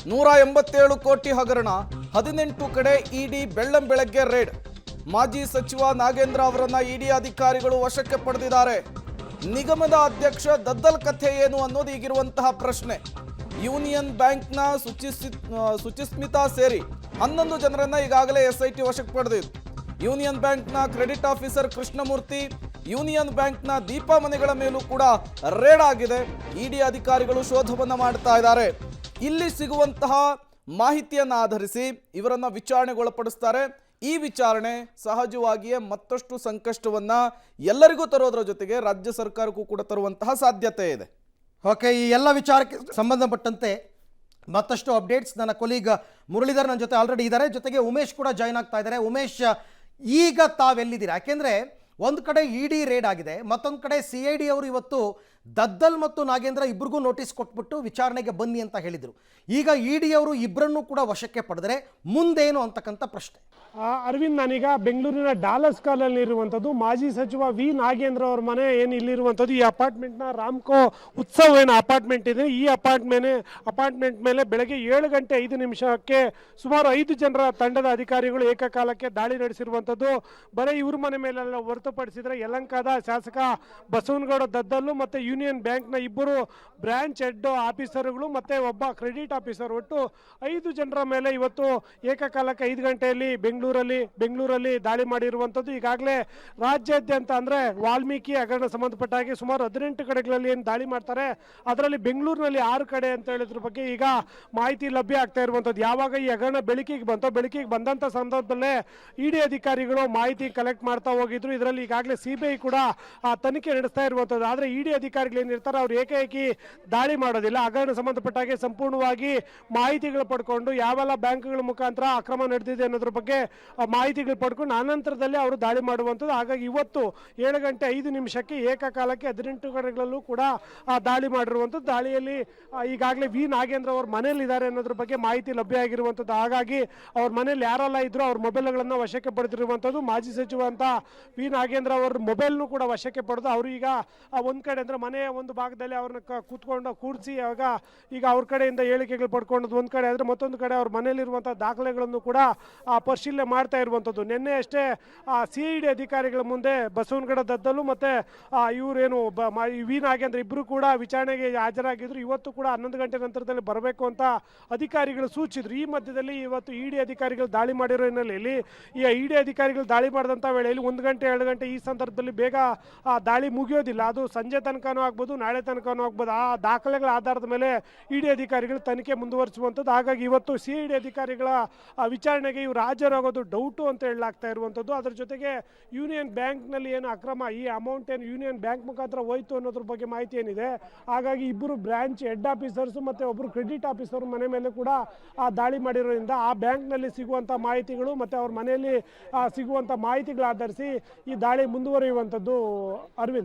187 ಕೋಟಿ ಹಗರಣ, 18 ಕಡೆ ಇಡಿ ಬೆಳ್ಳಂಬೆಳಗ್ಗೆ ರೇಡ್. ಮಾಜಿ ಸಚಿವ ನಾಗೇಂದ್ರ ಅವರನ್ನ ಇಡಿ ಅಧಿಕಾರಿಗಳು ವಶಕ್ಕೆ ಪಡೆದಿದ್ದಾರೆ. ನಿಗಮದ ಅಧ್ಯಕ್ಷ ದದ್ದಲ್ ಕಥೆ ಏನು ಅನ್ನೋದು ಈಗಿರುವಂತಹ ಪ್ರಶ್ನೆ. ಯೂನಿಯನ್ ಬ್ಯಾಂಕ್ನ ಸುಚಿಸ್ಮಿತಾ ಸೇರಿ 11 ಜನರನ್ನ ಈಗಾಗಲೇ ಎಸ್ಐಟಿ ವಶಕ್ಕೆ ಪಡೆದಿದೆ. ಯೂನಿಯನ್ ಬ್ಯಾಂಕ್ನ ಕ್ರೆಡಿಟ್ ಆಫೀಸರ್ ಕೃಷ್ಣಮೂರ್ತಿ, ಯೂನಿಯನ್ ಬ್ಯಾಂಕ್ನ ದೀಪಾ ಮನೆಗಳ ಮೇಲೂ ಕೂಡ ರೇಡ್ ಆಗಿದೆ. ಇಡಿ ಅಧಿಕಾರಿಗಳು ಶೋಧವನ್ನ ಮಾಡ್ತಾ ಇದ್ದಾರೆ. ಇಲ್ಲಿ ಸಿಗುವಂತಹ ಮಾಹಿತಿಯನ್ನು ಆಧರಿಸಿ ಇವರನ್ನ ವಿಚಾರಣೆಗೊಳಪಡಿಸ್ತಾರೆ. ಈ ವಿಚಾರಣೆ ಸಹಜವಾಗಿಯೇ ಮತ್ತಷ್ಟು ಸಂಕಷ್ಟವನ್ನ ಎಲ್ಲರಿಗೂ ತರೋದ್ರ ಜೊತೆಗೆ ರಾಜ್ಯ ಸರ್ಕಾರಕ್ಕೂ ಕೂಡ ತರುವಂತಹ ಸಾಧ್ಯತೆ ಇದೆ. ಓಕೆ, ಈ ಎಲ್ಲ ವಿಚಾರಕ್ಕೆ ಸಂಬಂಧಪಟ್ಟಂತೆ ಮತ್ತಷ್ಟು ಅಪ್ಡೇಟ್ಸ್ ನನ್ನ ಕೊಲೀಗ್ ಮುರಳೀಧರ್ ನನ್ನ ಜೊತೆ ಆಲ್ರೆಡಿ ಇದ್ದಾರೆ. ಜೊತೆಗೆ ಉಮೇಶ್ ಕೂಡ ಜಾಯ್ನ್ ಆಗ್ತಾ ಇದ್ದಾರೆ. ಉಮೇಶ್, ಈಗ ತಾವೆಲ್ಲಿದ್ದೀರಾ? ಯಾಕೆಂದರೆ ಒಂದು ಕಡೆ ಇಡಿ ರೇಡ್ ಆಗಿದೆ, ಮತ್ತೊಂದು ಕಡೆ CID ಅವರು ಇವತ್ತು ದದ್ದಲ್ ಮತ್ತು ನಾಗೇಂದ್ರ ಇಬ್ಬರಿಗೂ ನೋಟಿಸ್ ಕೊಟ್ಬಿಟ್ಟು ವಿಚಾರಣೆಗೆ ಬನ್ನಿ ಅಂತ ಹೇಳಿದರು. ಈಗ ಇಡಿ ಅವರು ಇಬ್ಬರನ್ನೂ ಕೂಡ ವಶಕ್ಕೆ ಪಡೆದರೆ ಮುಂದೇನು ಅಂತಕ್ಕಂಥ ಪ್ರಶ್ನೆ. ಅರವಿಂದ್, ನಾನೀಗ ಬೆಂಗಳೂರಿನ ಡಾಲರ್ಸ್ ಕಾಲಲ್ಲಿ ಇರುವಂಥದ್ದು ಮಾಜಿ ಸಚಿವ ವಿ ನಾಗೇಂದ್ರ ಅವ್ರ ಮನೆ ಏನು ಇಲ್ಲಿರುವಂಥದ್ದು. ಈ ಅಪಾರ್ಟ್ಮೆಂಟ್ನ ರಾಮ್ಕೋ ಉತ್ಸವ ಏನು ಅಪಾರ್ಟ್ಮೆಂಟ್ ಇದೆ, ಈ ಅಪಾರ್ಟ್ಮೆಂಟ್ ಮೇಲೆ ಬೆಳಗ್ಗೆ 7:05 ಸುಮಾರು 5 ಜನರ ತಂಡದ ಅಧಿಕಾರಿಗಳು ಏಕಕಾಲಕ್ಕೆ ದಾಳಿ ನಡೆಸಿರುವಂಥದ್ದು. ಬರೀ ಇವ್ರ ಮನೆ ಮೇಲೆಲ್ಲ ಹೊರತುಪಡಿಸಿದರೆ ಯಲಹಂಕದ ಶಾಸಕ ಬಸವನಗೌಡ ದದ್ದಲ್ಲು ಮತ್ತು ಯೂನಿಯನ್ ಬ್ಯಾಂಕ್ನ ಇಬ್ಬರು ಬ್ರಾಂಚ್ ಹೆಡ್ ಆಫೀಸರ್ಗಳು ಮತ್ತು ಒಬ್ಬ ಕ್ರೆಡಿಟ್ ಆಫೀಸರ್, ಒಟ್ಟು 5 ಜನರ ಮೇಲೆ ಇವತ್ತು ಏಕಕಾಲಕ್ಕೆ 5 ಗಂಟೆಯಲ್ಲಿ ಬೆಂಗಳೂರಲ್ಲಿ ದಾಳಿ ಮಾಡಿರುವಂಥದ್ದು. ಈಗಾಗಲೇ ರಾಜ್ಯಾದ್ಯಂತ ಅಂದರೆ ವಾಲ್ಮೀಕಿ ಹಗರಣ ಸಂಬಂಧಪಟ್ಟ ಹಾಗೆ ಸುಮಾರು 18 ಕಡೆಗಳಲ್ಲಿ ಏನು ದಾಳಿ ಮಾಡ್ತಾರೆ, ಅದರಲ್ಲಿ ಬೆಂಗಳೂರಿನಲ್ಲಿ 6 ಕಡೆ ಅಂತ ಹೇಳಿದ್ರ ಬಗ್ಗೆ ಈಗ ಮಾಹಿತಿ ಲಭ್ಯ ಆಗ್ತಾ ಇರುವಂಥದ್ದು. ಯಾವಾಗ ಈ ಹಗರಣ ಬೆಳಕಿಗೆ ಬಂದಂಥ ಸಂದರ್ಭದಲ್ಲೇ ಇಡಿ ಅಧಿಕಾರಿಗಳು ಮಾಹಿತಿ ಕಲೆಕ್ಟ್ ಮಾಡ್ತಾ ಹೋಗಿದ್ರು. ಇದರಲ್ಲಿ ಈಗಾಗಲೇ CBI ಕೂಡ ತನಿಖೆ ನಡೆಸ್ತಾ ಇರುವಂಥದ್ದು. ಆದರೆ ಇಡಿ ಅಧಿಕಾರಿಗಳು ಏನಿರ್ತಾರೆ ಅವರು ಏಕಾಏಕಿ ದಾಳಿ ಮಾಡೋದಿಲ್ಲ. ಹಗರಣ ಸಂಬಂಧಪಟ್ಟ ಹಾಗೆ ಸಂಪೂರ್ಣವಾಗಿ ಮಾಹಿತಿಗಳು ಪಡ್ಕೊಂಡು ಯಾವೆಲ್ಲ ಬ್ಯಾಂಕ್ಗಳ ಮುಖಾಂತರ ಅಕ್ರಮ ನಡೆದಿದೆ ಅನ್ನೋದ್ರ ಬಗ್ಗೆ ಮಾಹಿತಿಗಳು ಪಡ್ಕೊಂಡು ಆನಂತರದಲ್ಲಿ ಅವರು ದಾಳಿ ಮಾಡುವಂಥದ್ದು. ಹಾಗಾಗಿ ಇವತ್ತು 7:05 ಏಕಕಾಲಕ್ಕೆ 18 ಕಡೆಗಳಲ್ಲೂ ಕೂಡ ದಾಳಿ ಮಾಡಿರುವಂಥದ್ದು. ದಾಳಿಯಲ್ಲಿ ಈಗಾಗಲೇ ವಿ ನಾಗೇಂದ್ರ ಅವ್ರ ಮನೆಯಲ್ಲಿದ್ದಾರೆ ಅನ್ನೋದ್ರ ಬಗ್ಗೆ ಮಾಹಿತಿ ಲಭ್ಯ ಆಗಿರುವಂಥದ್ದು. ಹಾಗಾಗಿ ಅವ್ರ ಮನೇಲಿ ಯಾರೆಲ್ಲ ಇದ್ರು ಅವ್ರ ಮೊಬೈಲ್ಗಳನ್ನು ವಶಕ್ಕೆ ಪಡೆದಿರುವಂಥದ್ದು. ಮಾಜಿ ಸಚಿವ ಅಂತ ವಿ ನಾಗೇಂದ್ರ ಅವ್ರ ಮೊಬೈಲ್ನು ಕೂಡ ವಶಕ್ಕೆ ಪಡೆದು ಅವರು ಈಗ ಒಂದು ಕಡೆ ಅಂದರೆ ಮನೆಯ ಒಂದು ಭಾಗದಲ್ಲಿ ಅವ್ರನ್ನ ಕೂರಿಸಿ ಈಗ ಅವ್ರ ಕಡೆಯಿಂದ ಹೇಳಿಕೆಗಳು ಪಡ್ಕೊಂಡದ್ದು ಒಂದು ಕಡೆ ಆದರೆ, ಮತ್ತೊಂದು ಕಡೆ ಅವ್ರ ಮನೆಯಲ್ಲಿರುವಂಥ ದಾಖಲೆಗಳನ್ನು ಕೂಡ ಪರಿಶೀಲನೆ ಮಾಡ್ತಾ ಇರುವಂಥದ್ದು. ನಿನ್ನೆ ಅಷ್ಟೇ CID ಅಧಿಕಾರಿಗಳ ಮುಂದೆ ಬಸವನಗೌಡ ದದ್ದಲು ಮತ್ತು ಇವರೇನು ವಿ ನಾಗೇಂದ್ರ ಇಬ್ಬರು ಕೂಡ ವಿಚಾರಣೆಗೆ ಹಾಜರಾಗಿದ್ರು. ಇವತ್ತು ಕೂಡ 11 ಗಂಟೆ ನಂತರದಲ್ಲಿ ಬರಬೇಕು ಅಂತ ಅಧಿಕಾರಿಗಳು ಸೂಚಿಸಿದ್ರು. ಈ ಮಧ್ಯದಲ್ಲಿ ಇವತ್ತು ಇಡಿ ಅಧಿಕಾರಿಗಳು ದಾಳಿ ಮಾಡಿರೋ ಹಿನ್ನೆಲೆಯಲ್ಲಿ ಈ ಇಡಿ ಅಧಿಕಾರಿಗಳು ದಾಳಿ ಮಾಡಿದಂಥ ವೇಳೆಯಲ್ಲಿ 1 ಗಂಟೆ 2 ಗಂಟೆ ಈ ಸಂದರ್ಭದಲ್ಲಿ ಬೇಗ ದಾಳಿ ಮುಗಿಯೋದಿಲ್ಲ. ಅದು ಸಂಜೆ ತನಕನೂ ಆಗ್ಬೋದು, ನಾಳೆ ತನಕನೂ ಆಗ್ಬೋದು. ಆ ದಾಖಲೆಗಳ ಆಧಾರದ ಮೇಲೆ ಇಡಿ ಅಧಿಕಾರಿಗಳು ತನಿಖೆ ಮುಂದುವರಿಸುವಂಥದ್ದು. ಹಾಗಾಗಿ ಇವತ್ತು CID ಅಧಿಕಾರಿಗಳ ವಿಚಾರಣೆಗೆ ಇವರು ಹಾಜರಾಗೋದು ಡೌಟು ಅಂತ ಹೇಳಲಾಗ್ತಾ ಇರುವಂಥದ್ದು. ಅದರ ಜೊತೆಗೆ ಯೂನಿಯನ್ ಬ್ಯಾಂಕ್ನಲ್ಲಿ ಏನು ಅಕ್ರಮ, ಈ ಅಮೌಂಟ್ ಏನು ಯೂನಿಯನ್ ಬ್ಯಾಂಕ್ ಮುಖಾಂತರ ಹೋಯ್ತು ಅನ್ನೋದ್ರ ಬಗ್ಗೆ ಮಾಹಿತಿ ಏನಿದೆ. ಹಾಗಾಗಿ ಇಬ್ಬರು ಬ್ರಾಂಚ್ ಹೆಡ್ ಆಫೀಸರ್ಸು ಮತ್ತು ಒಬ್ಬರು ಕ್ರೆಡಿಟ್ ಆಫೀಸರ್ ಮನೆ ಮೇಲೆ ಕೂಡ ದಾಳಿ ಮಾಡಿರೋದ್ರಿಂದ ಆ ಬ್ಯಾಂಕ್ನಲ್ಲಿ ಸಿಗುವಂಥ ಮಾಹಿತಿಗಳು ಮತ್ತು ಅವ್ರ ಮನೆಯಲ್ಲಿ ಸಿಗುವಂಥ ಮಾಹಿತಿಗಳ ಆಧರಿಸಿ ಈ ದಾಳಿ ಮುಂದುವರಿಯುವಂಥದ್ದು. ಅರವಿಂದ್.